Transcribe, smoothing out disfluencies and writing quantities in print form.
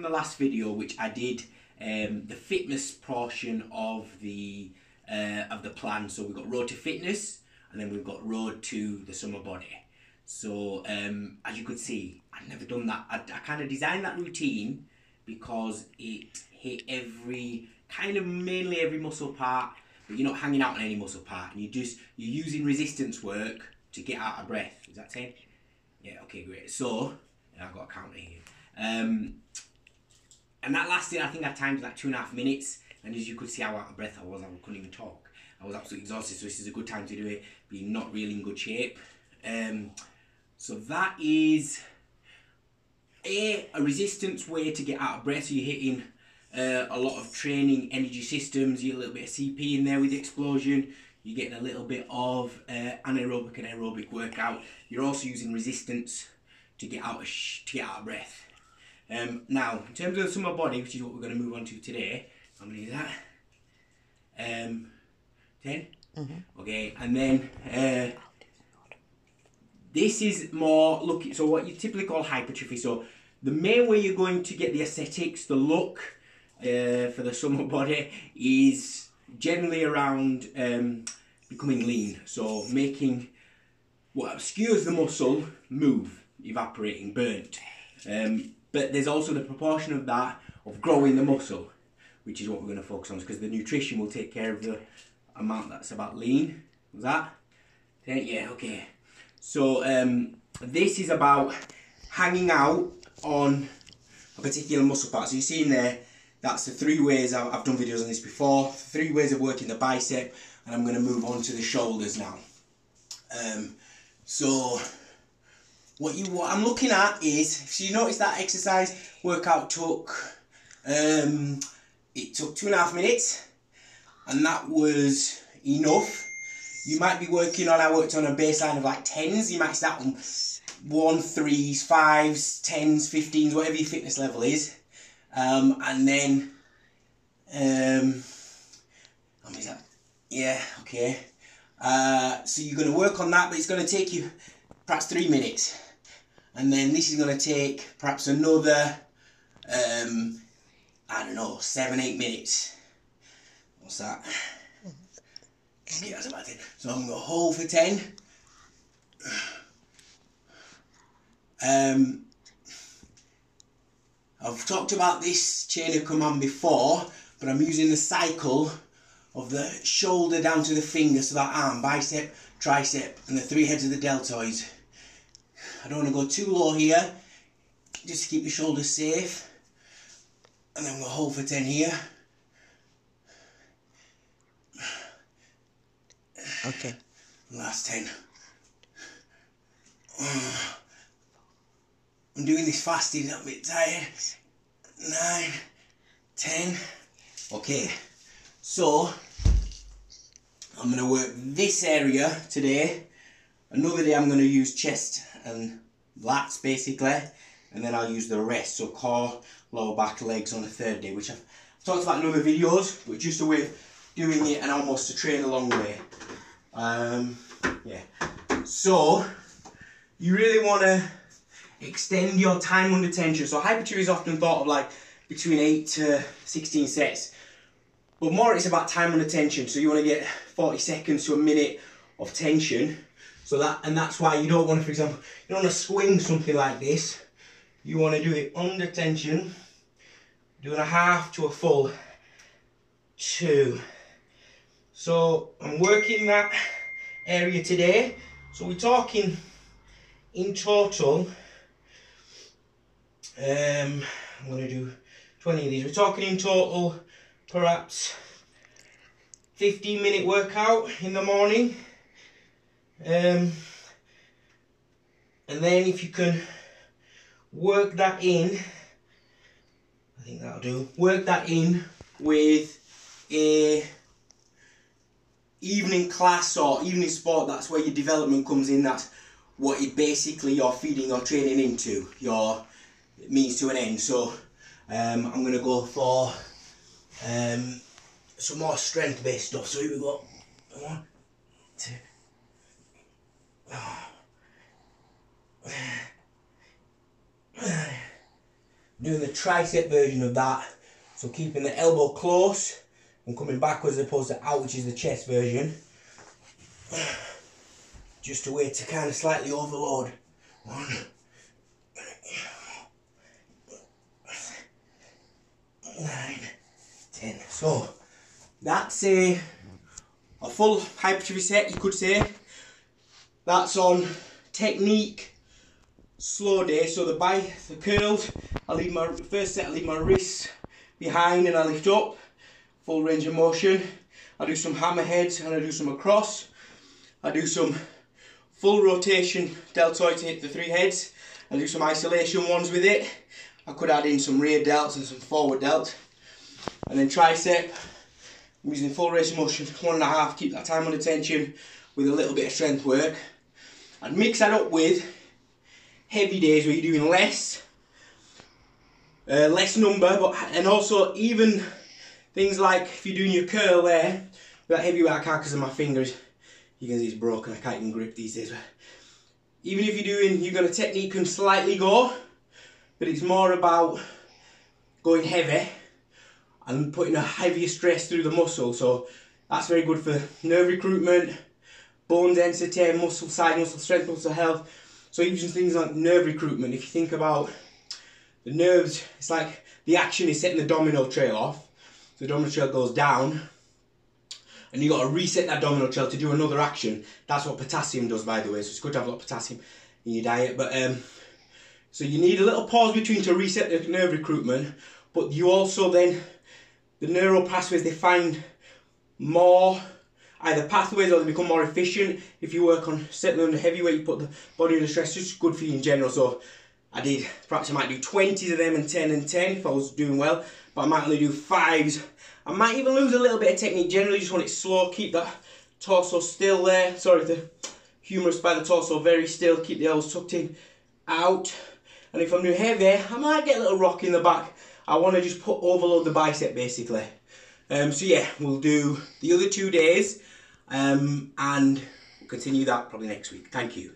from the last video, which I did the fitness portion of the plan. So we've got road to fitness, and then we've got road to the summer body. So as you could see, I've never done that. I kind of designed that routine because it hit mainly every muscle part, but you're not hanging out on any muscle part, and you're using resistance work to get out of breath. Is that 10? Yeah, okay, great. So I've got a counter here. And that lasted, I think I timed like 2.5 minutes, and as you could see how out of breath I couldn't even talk. I was absolutely exhausted, so this is a good time to do it, being not really in good shape. So that is a resistance way to get out of breath. So you're hitting a lot of training energy systems. You get a little bit of CP in there with the explosion. You're getting a little bit of anaerobic and aerobic workout. You're also using resistance to get out of breath. Now, in terms of the summer body, which is what we're going to move on to today, how many is that? 10? Mm-hmm. Okay, and then this is more so what you typically call hypertrophy. So the main way you're going to get the aesthetics, the look for the summer body is generally around becoming lean. So making what obscures the muscle move, evaporating, burnt. But there's also the proportion of that of growing the muscle, which is what we're going to focus on, because the nutrition will take care of the amount that's about lean. Was that? Yeah, okay. So this is about hanging out on a particular muscle part. So you see in there, that's the 3 ways. I've done videos on this before. 3 ways of working the bicep, and I'm going to move on to the shoulders now. So what I'm looking at is, so you notice that exercise workout took it took 2.5 minutes, and that was enough. You might be working on, I worked on a baseline of like 10s, you might start on 1, 3s, 5s, 10s, 15s, whatever your fitness level is. And then, how many is that? Yeah, okay. So you're going to work on that, but it's going to take you perhaps 3 minutes. And then this is going to take perhaps another, I don't know, 7, 8 minutes. What's that? Okay, that's about 10. So I'm going to hold for 10. I've talked about this chain of command before, but I'm using the cycle of the shoulder down to the finger, so that arm, bicep, tricep, and the 3 heads of the deltoids. I don't want to go too low here, just to keep the shoulders safe. And then we'll hold for 10 here. Okay. Last 10. I'm doing this fasted, I'm a bit tired. 9, 10. Okay. So, I'm going to work this area today. Another day I'm going to use chest and lats basically. And then I'll use the rest. So core, lower back, legs on the 3rd day. Which I've talked about in other videos. But just a way of doing it and almost to train along the way. Yeah. So, you really want to extend your time under tension. So hypertrophy is often thought of like between 8 to 16 sets. But more it's about time under tension. So you want to get 40 seconds to a minute of tension. So that's why you don't want to, for example, you don't want to swing something like this. You want to do it under tension, doing a half to a full 2. So I'm working that area today. So we're talking in total, I'm going to do 20 of these. We're talking in total perhaps 15-minute workout in the morning. And then if you can work that in, I think that'll do. Work that in with a evening class or evening sport. That's where your development comes in. That's what you're feeding your training into, your means to an end. So I'm going to go for some more strength based stuff. So here we go. 1, 2. doing the tricep version of that. So keeping the elbow close and coming backwards as opposed to out, which is the chest version. Just a way to kind of slightly overload. 1, 9, 10. So that's a full hypertrophy set, you could say. That's on technique, slow day. So the curls, I leave my first set, I leave my wrists behind and I lift up, full range of motion. I do some hammerheads and I do some across. I do some full rotation deltoid to hit the 3 heads. I do some isolation ones with it. I could add in some rear delts and some forward delt. And then tricep, I'm using full range of motion, 1.5, keep that time under tension with a little bit of strength work. I'd mix that up with heavy days where you're doing less number, and also even things like if you're doing your curl there, with that heavy weight I can't because of my fingers, you can see it's broken, I can't even grip these days. But even if you're going to technique and slightly go, but it's more about going heavy and putting a heavier stress through the muscle. So that's very good for nerve recruitment, bone density, muscle size, muscle strength, muscle health. So even things like nerve recruitment, if you think about the nerves, it's like the action is setting the domino trail off. So the domino trail goes down and you've got to reset that domino trail to do another action. That's what potassium does, by the way, so it's good to have a lot of potassium in your diet. But so you need a little pause between to reset the nerve recruitment, but you also then, the neural pathways, they find more either pathways or they become more efficient if you work on setting under heavy weight, you put the body under stress. It's just good for you in general. So perhaps I might do 20s of them and 10 and 10 if I was doing well, but I might only do 5s. I might even lose a little bit of technique. Generally just want it slow, keep that torso still there. Sorry, the humerus by the torso very still, keep the elbows tucked in, out. And if I'm doing heavy, I might get a little rock in the back. I want to just overload the bicep basically. So yeah, we'll do the other 2 days and we'll continue that probably next week. Thank you.